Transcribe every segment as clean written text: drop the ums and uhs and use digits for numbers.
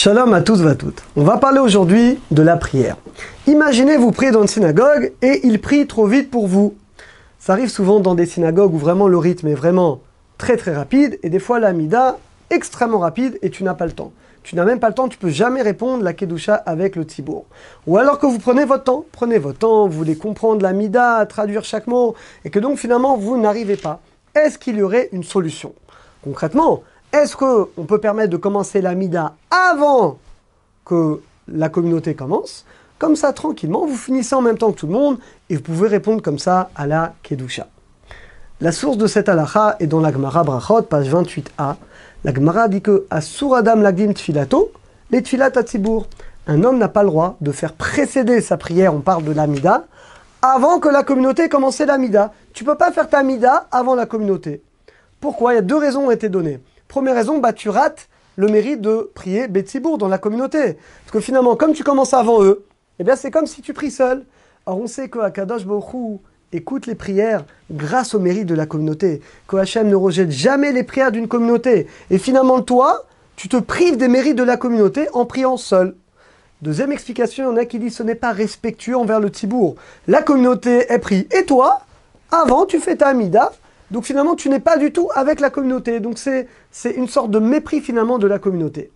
Shalom à tous et à toutes. On va parler aujourd'hui de la prière. Imaginez vous priez dans une synagogue et il prie trop vite pour vous. Ça arrive souvent dans des synagogues où vraiment le rythme est vraiment très rapide et des fois l'amida extrêmement rapide et tu n'as pas le temps. Tu n'as même pas le temps, tu peux jamais répondre la kedusha avec le tzibour. Ou alors que vous prenez votre temps, vous voulez comprendre l'amida, traduire chaque mot et que donc finalement vous n'arrivez pas. Est-ce qu'il y aurait une solution? Concrètement, est-ce qu'on peut permettre de commencer l'amida avant que la communauté commence? Comme ça, tranquillement, vous finissez en même temps que tout le monde et vous pouvez répondre comme ça à la kedusha. La source de cette halakha est dans la Gemara Brachot, page 28a. La Gemara dit que Asur Adam Lagdim Tfilato, les Tfilat Hatzibour. Un homme n'a pas le droit de faire précéder sa prière, on parle de l'amida, avant que la communauté ait commencé l'amida. Tu ne peux pas faire ta amida avant la communauté. Pourquoi? Il y a deux raisons qui ont été données. Première raison, tu rates le mérite de prier Betzibour dans la communauté. Parce que finalement, comme tu commences avant eux, eh bien c'est comme si tu pries seul. Alors on sait que Akadosh Baruch Hu écoute les prières grâce au mérite de la communauté. Que Hachem ne rejette jamais les prières d'une communauté. Et finalement, toi, tu te prives des mérites de la communauté en priant seul. Deuxième explication, il y en a qui disent que ce n'est pas respectueux envers le Tzibour. La communauté est prie. Et toi, avant, tu fais ta Amida. Donc finalement, tu n'es pas du tout avec la communauté. Donc c'est une sorte de mépris finalement de la communauté.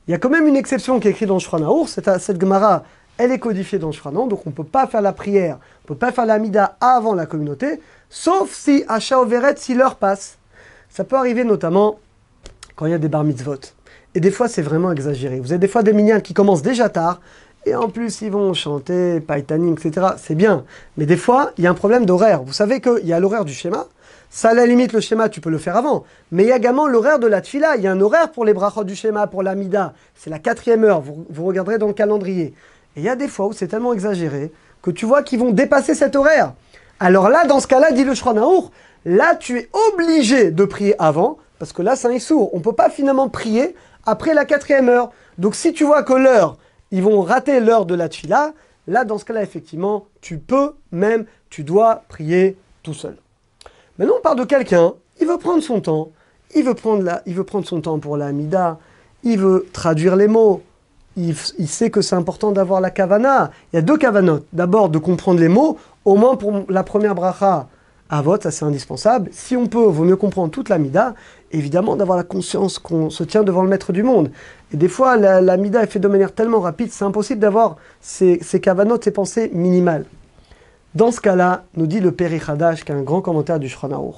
Il y a quand même une exception qui est écrite dans le Shulchan Aruch. Cette Gemara, elle est codifiée dans le Shulchan Aruch. Donc on ne peut pas faire la prière, on ne peut pas faire la mida avant la communauté, sauf si Asha Overet, si l'heure passe. Ça peut arriver notamment quand il y a des bar mitzvot. Et des fois, c'est vraiment exagéré. Vous avez des fois des minyan qui commencent déjà tard, et en plus, ils vont chanter, païtanim, etc. C'est bien. Mais des fois, il y a un problème d'horaire. Vous savez qu'il y a l'horaire du schéma. Ça, à la limite, le schéma, tu peux le faire avant. Mais il y a également l'horaire de la tfila. Il y a un horaire pour les brachot du schéma, pour la mida. C'est la 4e heure. Vous regarderez dans le calendrier. Et il y a des fois où c'est tellement exagéré que tu vois qu'ils vont dépasser cet horaire. Alors là, dans ce cas-là, dit le Shulchan Aruch, là, tu es obligé de prier avant, parce que là, c'est un issour. On ne peut pas finalement prier après la 4e heure. Donc si tu vois que l'heure, ils vont rater l'heure de la tfila, là, dans ce cas-là, effectivement, tu dois prier tout seul. Maintenant, on parle de quelqu'un, il veut prendre son temps, il veut prendre son temps pour la Amida, il veut traduire les mots, il sait que c'est important d'avoir la kavana. Il y a deux kavanotes. D'abord, de comprendre les mots, au moins pour la première bracha, avot, ça c'est indispensable. Si on peut, vaut mieux comprendre toute l'Amida, évidemment d'avoir la conscience qu'on se tient devant le maître du monde. Et des fois, l'Amida est faite de manière tellement rapide, c'est impossible d'avoir ces kavanotes, ces pensées minimales. Dans ce cas-là, nous dit le Peri Hadash, qui est un grand commentaire du Shulchan Aruch,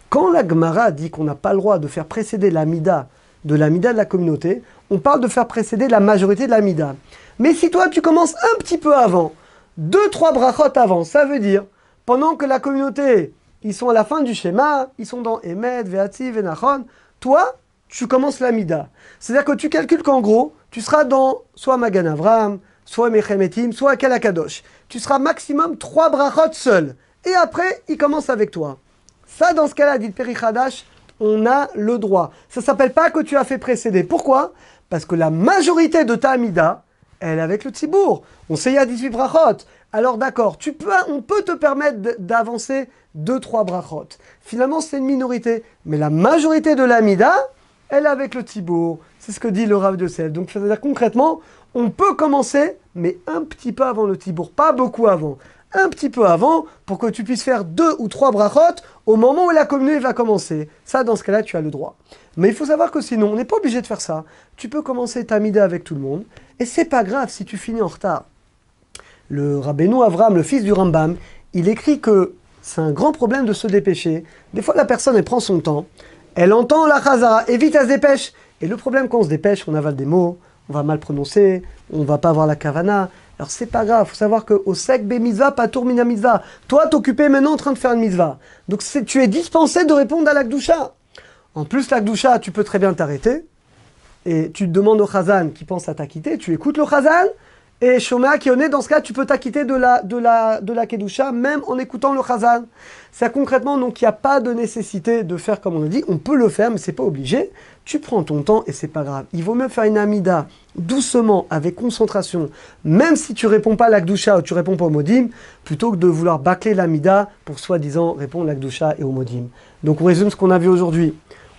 quand la Gemara dit qu'on n'a pas le droit de faire précéder l'amida de la communauté, on parle de faire précéder la majorité de l'amida. Mais si toi tu commences un petit peu avant, 2-3 brachot avant, ça veut dire, pendant que la communauté, ils sont à la fin du schéma, ils sont dans Emet, Ve'atzi, Venachon, toi, tu commences l'amida. C'est-à-dire que tu calcules qu'en gros, tu seras dans soit Magan Avram, soit Mechemetim, soit Kel Akadosh. Tu seras maximum 3 brachot seul. Et après, il commence avec toi. Ça, dans ce cas-là, dit le Peri Hadash, on a le droit. Ça ne s'appelle pas que tu as fait précéder. Pourquoi? Parce que la majorité de ta Amida, elle est avec le Tzibour. On sait, il y a 18 brachot. Alors d'accord, on peut te permettre d'avancer 2-3 brachot. Finalement, c'est une minorité. Mais la majorité de l'Amida, elle est avec le Tzibour. C'est ce que dit le Rav Yosef. Donc, c'est-à-dire concrètement, on peut commencer, mais un petit peu avant le Tzibour, pas beaucoup avant. Un petit peu avant, pour que tu puisses faire 2 ou 3 brachot au moment où la communauté va commencer. Ça, dans ce cas-là, tu as le droit. Mais il faut savoir que sinon, on n'est pas obligé de faire ça. Tu peux commencer ta mida avec tout le monde, et c'est pas grave si tu finis en retard. Le Rabbeinu Avram, le fils du Rambam, il écrit que c'est un grand problème de se dépêcher. Des fois, la personne, elle prend son temps, elle entend la chazara, et vite, elle se dépêche. Et le problème, quand on se dépêche, on avale des mots, on va mal prononcer, on va pas avoir la kavana. Alors c'est pas grave, il faut savoir qu'au sek be mitzvah, patour mina mitzvah. Toi, t'occupes maintenant en train de faire une mitzvah. Donc tu es dispensé de répondre à l'akdoucha. En plus, l'akdoucha, tu peux très bien t'arrêter. Et tu te demandes au chazan qui pense à t'acquitter, tu écoutes le chazan. Et Shomea qui est dans ce cas, tu peux t'acquitter de la kedusha, même en écoutant le chazan. Ça concrètement, donc il n'y a pas de nécessité de faire comme on a dit. On peut le faire, mais c'est pas obligé. Tu prends ton temps et c'est pas grave. Il vaut mieux faire une amida doucement, avec concentration, même si tu réponds pas à l'akdusha ou tu réponds pas au modim, plutôt que de vouloir bâcler l'amida pour soi-disant répondre à l'akdusha et au modim. Donc on résume ce qu'on a vu aujourd'hui.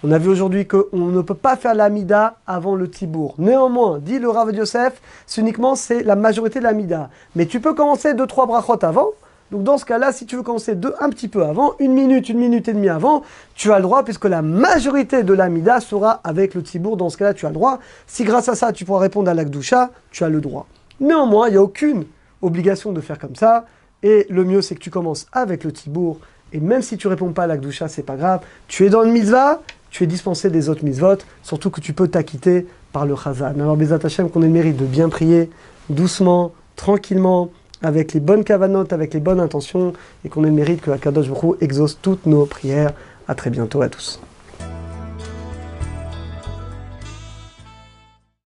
On a vu aujourd'hui qu'on ne peut pas faire l'Amida avant le Tibour. Néanmoins, dit le Rav Yosef, c'est la majorité de l'Amida. Mais tu peux commencer 2-3 brachot avant. Donc dans ce cas-là, si tu veux commencer un petit peu avant, 1 minute et demie avant, tu as le droit, puisque la majorité de l'Amida sera avec le Tibour. Dans ce cas-là, tu as le droit. Si grâce à ça, tu pourras répondre à l'Akdoucha, tu as le droit. Néanmoins, il n'y a aucune obligation de faire comme ça. Et le mieux, c'est que tu commences avec le Tibour. Et même si tu ne réponds pas à l'Akdoucha, c'est pas grave. Tu es dans le mitzvah, tu es dispensé des autres mitzvot, surtout que tu peux t'acquitter par le Chazan. Alors, Bezat Hashem, qu'on ait le mérite de bien prier, doucement, tranquillement, avec les bonnes kavanotes, avec les bonnes intentions, et qu'on ait le mérite que Akadosh Baruch Hu exauce toutes nos prières. À très bientôt à tous.